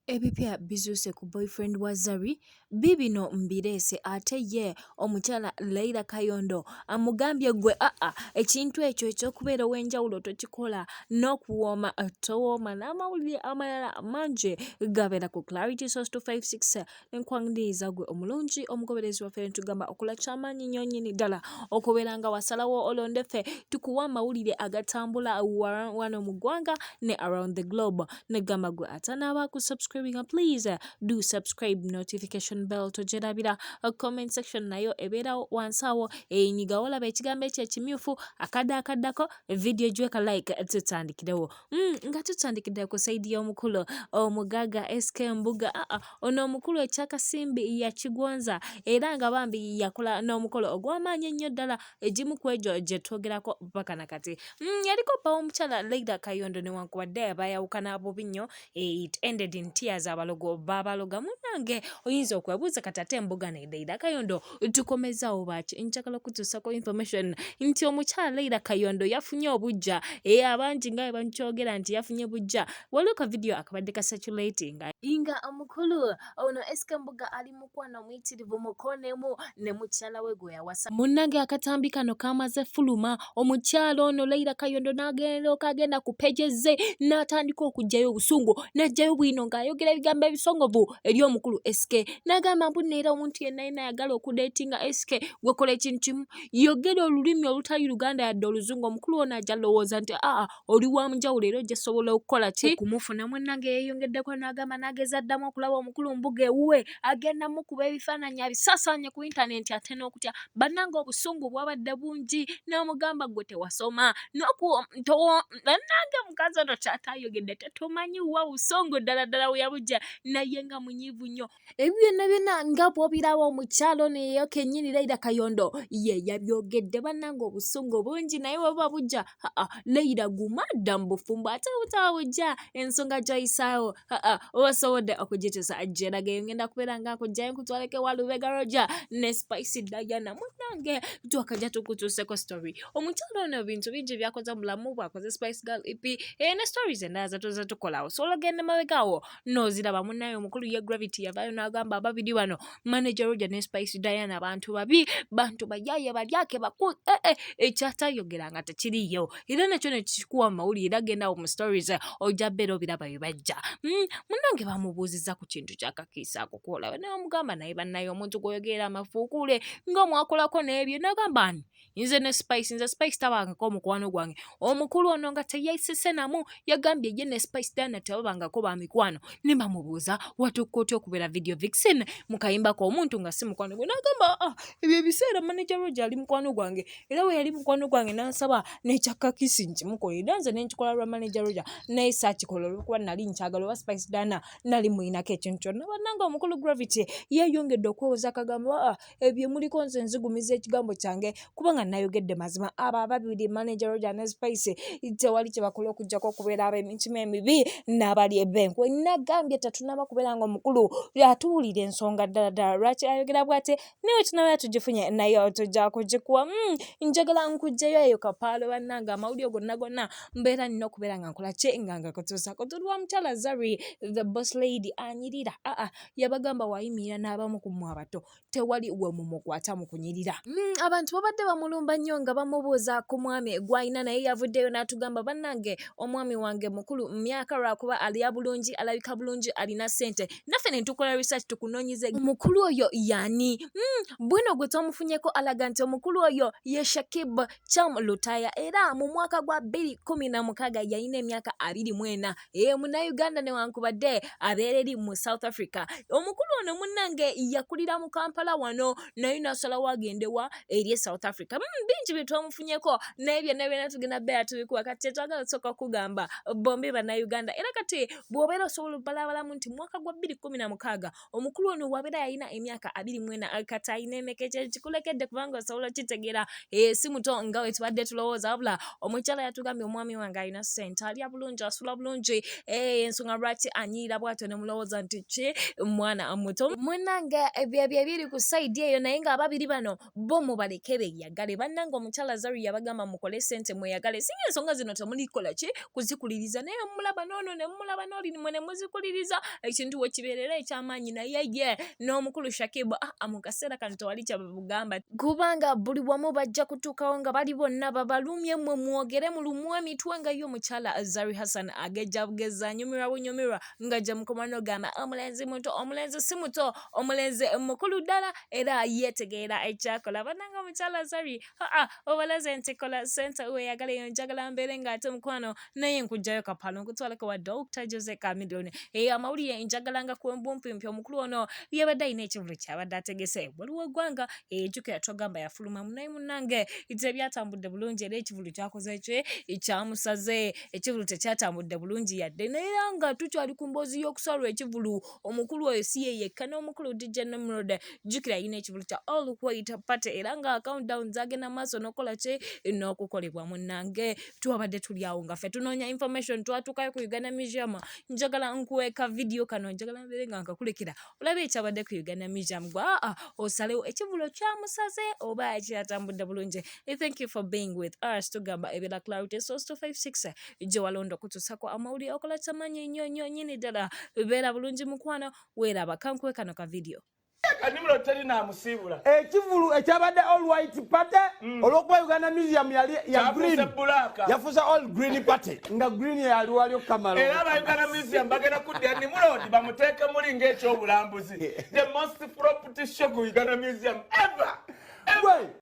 Ebipya bizuuse ku boyfriend wa Zari, bibiino mbirese ate ye omukyala Lailah kayondo amugambye gwe ekintu ekyo ekyokubeera ow'enjawulo tokikola n'okuwooma towooma n'amawulire amalala mangi gabeera ku Clarity Source 256 enkwangiriza gwe omulungi omugoberezi waffe netugamba okola kyamaanyi nnyo nnyini ddala okubeera nga wasalawo olonde ffe tukuwa amawulire agatambula wano mu ggwanga ne around the globe negamba gwe atanaaba ku please do subscribe, notification bell tojerabira comment section nayo ebeerawo wansawo enyiga olaba ekigambo ekyo ekimyufu akadaako video jweka like tutandikirewo nga tutandikidde ku saidi y'omukulu omugagga SK Mbuga ono omukulu ekyakasimbi yakigwanza era nga bambi yakola n'omukolo ogw'amaanyi ennyo ddala egimu ku egyo gye twogerako mpaka nakati yaliko bba omukyala Lailah kayondo newankubadde bayawukana bubi nnyo it ended in tears abalogo babaloga munange oyinza okwebuuza kati ate Mbuga ne Lailah kayondo tukomezaawo baki njagala kutuusako information nti omukyala Lailah kayondo yafunye obujja abangi nga bankyogera nti yafunye bujja waliwo ka video akabadde ka circulating inga omukulu ono SK Mbuga ali mukwano muyitirivu mukonemu ne mukyala we gwe yawasa munnange akatambi kano kamaze fuluma omukyala ono Lailah kayondo n'agenda ku pages ze n'atandika okujjayo obusungu n'ajjayo Bwiino ng'ayogera ebigambo ebisongovu eri omukulu SK n'agamba mbu neera omuntu yenna ayagala okudeetinga SK wekola ekintu kimu yogera olulimi olutali Luganda yadde oluzungu omukulu ono ajja lowooza nti oli wa munjawulo era ojja sobola okukola ki okumufuna munnange yeeyongeddeko n'agamba n'ageza ddamu okulaba omukulu Mbuga ewuwe agenda mukuba ebifaananyi abisaasaanye ku intaneti ate n'okutya bannange obusungu bwabadde bungi n'amugamba gwe tewasoma bannange mukazi ono kyatayogedde tetumanyi wa busungu ddala we yabujja naye nga munyiivu nnyo ebyo byonna nga bw'obiraba omukyalo neyo kennyini Lailah kayondo ye yabyogedde bannange obusungu bungi naye we buba bujja Lailah gumadda mu bufumbo ate butaba bujja ensonga gy'oyisaawo obasobodde okugituusa gyeraga ngenda kubeera nga nkujjayo nkutwaleko wa Manager Rojja ne Spicy Diana munnange twakajja tukutuuseko story omukyalo ono bintu bingi byakoze mu bulamu bwakoze Spice Girl EP ne stories endala zatuze tukolawo so olagenda mabegaawo n'oziraba munnaye omukulu ye Gravity yavaayo n'agamba ababiri bano Manager Rojja ne Spice Diana bantu babi bantu bayaaye balyake baku ekyatayogeranga tekiriyo era nakyo nekikuwa amawulire agenda mu stories ojja beera obiraba bye bajja munnange bamubuuzizza ku kintu kyakakiisa ako kuolaba ne bamugamba naye bannaye omuntu gwoyogera amafuukule nga mwakolako n'ebyo n'agamba nze ne Spice tabangako omukwano gwange omukulu ono nga teyayisise namu yagambye ye ne Spice Diana tebabangako ba mikwano ne bamubuuza watukka otya okubeera video vixen mu kayimba k'omuntu nga si mukwano gwe n'agamba ebyo ebiseera Manager Rojja ali mukwano gwange era we yali mukwano gwange n'ansaba n'ekyakakisi nkimukolera nze n'enkikola lwa Manager Rojja naye saakikola olw'okuba nali nkyagala oba Spice Diana nali muyinako ekintu kyonna bannange omukulu Gravity yeeyongedde okwewoza akagambo ebyo muliko nze nzigumiza ekigambo kyange kubanga nayogedde mazima abo ababiri Manager Rojja ne Spice tewali kye bakola okuggyako okubeera ab'emitima emibi n'abali ebbenkwe nagambye tetunaba kubeera nga omukulu atuwulira ensonga ddala lwaki ayogera bw'ate newe tunaba tugifunye naye tujja kugikuwa njagala nkugjeyo eyo kapaalo bannange amawulire gonna mbeera nina okubeera nga nkola kye nga kutuusako tuli wa mukyala Zari the boss lady anyirira yabagamba wayimirira n'abamu ku mmwe abato tewali we mumukwata mu kunyirira abantu babadde bamulumba nnyo nga bamubuuza ku mwami gw'alina naye yavuddeyo n'atugamba bannange omwami wange mukulu mu myaka lwakuba alya bulungi alabika bulungi alina ssente naffe ne tukola research tukunoonyeze omukulu oyo yani Bwiino gwe twamufunyeko alaga nti omukulu oyo ye Shakib Cham lutaya era mu mwaka gwa 2016 yalina emyaka 24 munnayuganda newankubadde abeera eri mu South Africa omukulu ono munnange yakulira mu Kampala wano naye n'asalawo agendewa eri South Africa bingi bye twamufunyeko naye byonna tugenda beera tubikuwa kati twagala osooka okugamba bombi bannayuganda era kati bw'obeera osobola obalabalamu nti mwaka gwa 2016 mukaaga omukulu ono wabeera yalina emyaka 24 kati ayina emekece kikulekedde kubanga osobola kitegeera si muto nga we tubadde tulowooza wabula omukyala yatugambye omwami wange alina ssente alya bulungi asula bulungi ensonga lwaki anyiira bw'atyo ne mulowooza nti ki mwana muto munnange ebyo biri ku sayidi eyo naye ng'ababiri bano bo mubaleke beeyagale bannange omukyala Zari yabagamba mukole ssente mweyagale singa ensonga zino temulikola ki kuzikuliriza naye mulaba n'ono ne mulaba n'oli mwe ne muzikuliriza ekintu we kibeerera eky'amaanyi naye ye n'omukulu Shakib mu kaseera kano tewali kyabagamba kubanga buli wamu bajja kutuukawo nga bali bonna babalumye mmwe mwogere mulumu emitwe nga ye omukyala Zari Hassan agejja bugeza nyumirwa bunyumirwa nga gye mukoma n'ogamba omulenzi muto omulenzi si muto omulenzi mukulu ddala era yeetegeera ekyakola bannange omukyala Zari obalaze nti kola ssente weeyagala eyo njagala mbeere ng'ate mukwano naye nkugjayo kapalo nkutwaleko wa Dr. Jose Camillion amawulire njagalanga kwembumpimpi omukulu ono yabadde alina ekivulu kyabadde ategese waliwo eggwanga ejjukira togamba yafuluma munaye munnange tebyatambudde bulungi era ekivulu kyakoze ki kyamusaze ekivulu tekyatambudde bulungi yadde naye nga tukyali ku mboozi y'okusalwa ekivulu omukulu oyo si ye yekka n'omukulu DJ Nimrod jjukira alina ekivulu kya All White Party era nga countdown zagenda maaso n'okola ki n'okukolebwa munnange twabadde tuli awo nga ffe tunoonya information twatuukayo ku Uganda Museum njagala nkuweeka video kano njagala mbeere nga nkakulekera olabe ekyabadde ku Uganda Museum gwa osalewo ekivulu kyamusaze oba kyatambudde bulungi. Thank you for being with us tugamba ebira Clarity Source 256 gye walonda kutusako amawulire okola kyamaanyi nnyo nnyini ddala beera bulungi mukwano weeraba kankuwe kano ka video Kanimiro terina amusibula. Ekivulu ekyabadde All White Party olwokuba Uganda Museum yali ya green yafuza All Green Party nga green yali walyo kamalo. Era ba Uganda Museum bagenda kudya Nimrod bamuteeke muli ng'ekyobulambuzi. The most property show ku Uganda Museum ever.